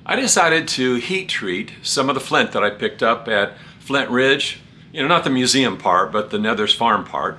I decided to heat treat some of the flint that I picked up at Flint Ridge. You know, not the museum part, but the Nether's farm part.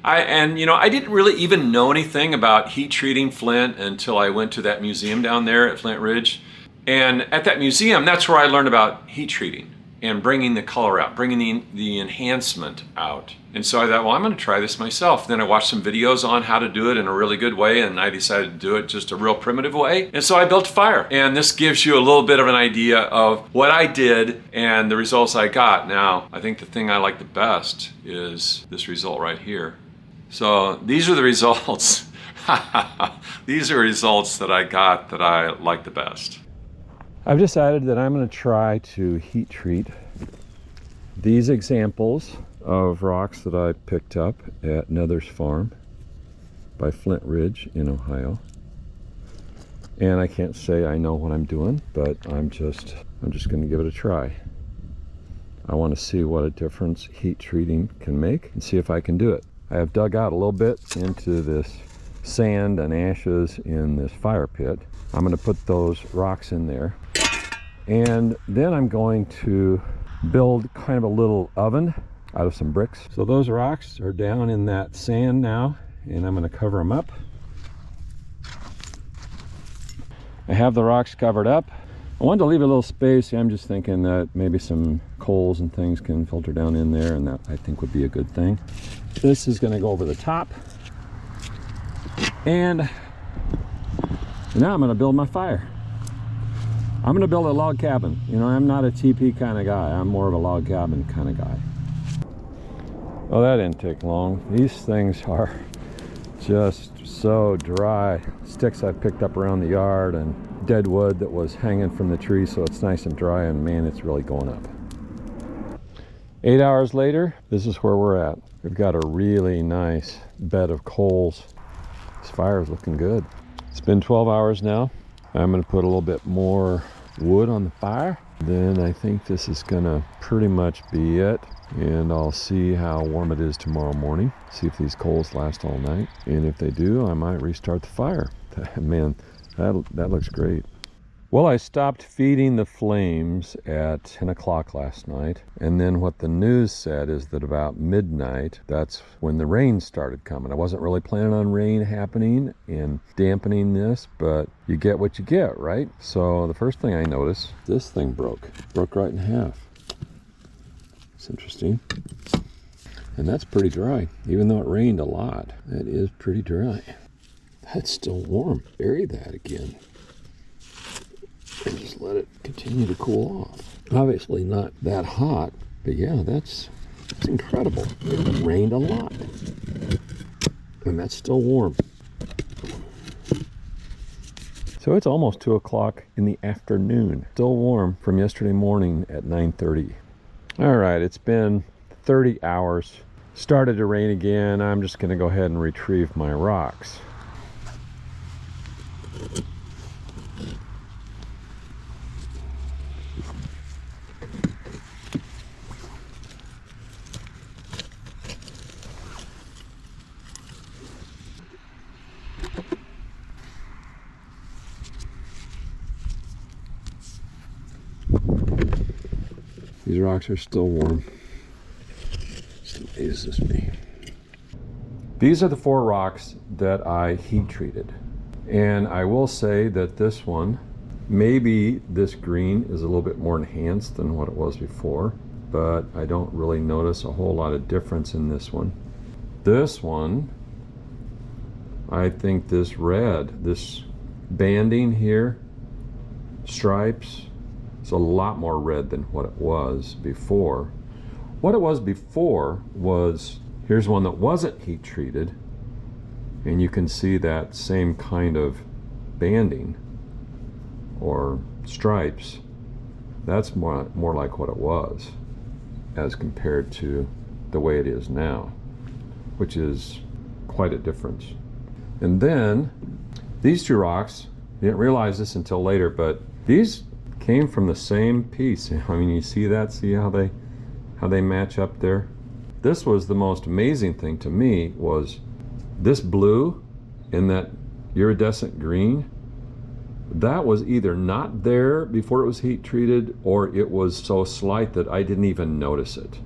I didn't really even know anything about heat treating flint until I went to that museum down there at Flint Ridge. And at that museum, that's where I learned about heat treating and bringing the color out, bringing the enhancement out. And so I thought, well, I'm going to try this myself. Then I watched some videos on how to do it in a really good way, and I decided to do it just a real primitive way. And so I built a fire. And this gives you a little bit of an idea of what I did and the results I got. Now, I think the thing I like the best is this result right here. So these are the results. These are results that I got that I like the best. I've decided that I'm going to try to heat treat these examples of rocks that I picked up at Nether's farm by Flint Ridge in Ohio. And I can't say I know what I'm doing, but I'm just going to give it a try. I want to see what a difference heat treating can make and see if I can do it. I have dug out a little bit into this sand and ashes in this fire pit. I'm going to put those rocks in there. And then I'm going to build kind of a little oven out of some bricks. So those rocks are down in that sand now, and I'm going to cover them up. I have the rocks covered up. I wanted to leave a little space. I'm just thinking that maybe some coals and things can filter down in there, and that I think would be a good thing. This is going to go over the top. And now I'm going to build my fire. I'm going to build a log cabin. You know, I'm not a teepee kind of guy. I'm more of a log cabin kind of guy. Oh, that didn't take long. These things are just so dry. Sticks I picked up around the yard and dead wood that was hanging from the tree, so it's nice and dry, and man, it's really going up. 8 hours later, this is where we're at. We've got a really nice bed of coals. This fire is looking good. It's been 12 hours now. I'm going to put a little bit more wood on the fire. Then I think this is going to pretty much be it. And I'll see how warm it is tomorrow morning. See if these coals last all night. And if they do, I might restart the fire. Man, that looks great. Well, I stopped feeding the flames at 10 o'clock last night. And then what the news said is that about midnight, that's when the rain started coming. I wasn't really planning on rain happening and dampening this, but you get what you get, right? So the first thing I noticed, this thing broke right in half. It's interesting. And that's pretty dry. Even though it rained a lot, that is pretty dry. That's still warm. Bury that again. And just let it continue to cool off. Obviously not that hot, but yeah, that's incredible. It rained a lot. And that's still warm. So it's almost 2 o'clock in the afternoon. Still warm from yesterday morning at 9:30. All right, it's been 30 hours. Started to rain again. I'm just gonna go ahead and retrieve my rocks. These rocks are still warm. Just amazes me. These are the 4 rocks that I heat treated. And I will say that this one, maybe this green is a little bit more enhanced than what it was before, but I don't really notice a whole lot of difference in this one. This one, I think this red, this banding here, stripes, it's a lot more red than what it was before. What it was before was, here's one that wasn't heat treated, and you can see that same kind of banding or stripes. That's more like what it was as compared to the way it is now, which is quite a difference. And then these 2 rocks, I didn't realize this until later, but these came from the same piece. I mean, you see that? See how they match up there? This was the most amazing thing to me, was this blue and that iridescent green that was either not there before it was heat treated, or it was so slight that I didn't even notice it.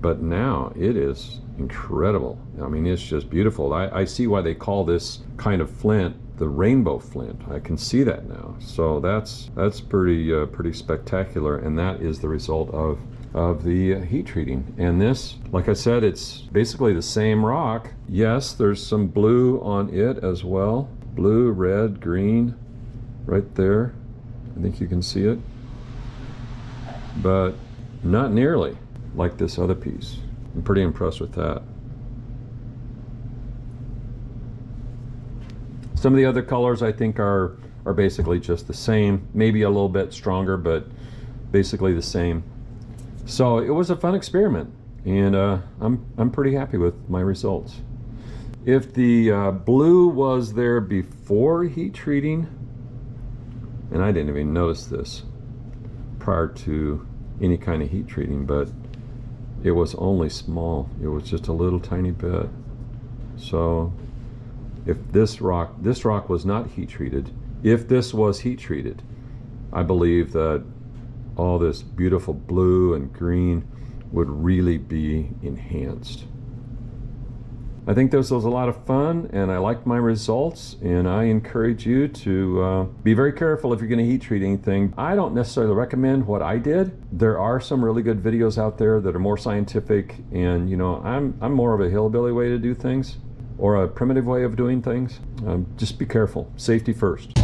But now it is incredible. I mean, it's just beautiful. I see why they call this kind of flint the rainbow flint. I can see that now. So that's pretty spectacular, and that is the result of the heat treating. And this, like I said, it's basically the same rock. Yes, there's some blue on it as well. Blue, red, green, right there. I think you can see it. But not nearly like this other piece. I'm pretty impressed with that. Some of the other colors I think are basically just the same, maybe a little bit stronger, but basically the same. So it was a fun experiment, and I'm pretty happy with my results. If the blue was there before heat treating, and I didn't even notice this prior to any kind of heat treating, but it was only small. It was just a little tiny bit. So if this rock was not heat treated, if this was heat treated, I believe that all this beautiful blue and green would really be enhanced. I think this was a lot of fun, and I liked my results, and I encourage you to be very careful if you're going to heat treat anything. I don't necessarily recommend what I did. There are some really good videos out there that are more scientific, and you know, I'm more of a hillbilly way to do things, or a primitive way of doing things. Just be careful. Safety first.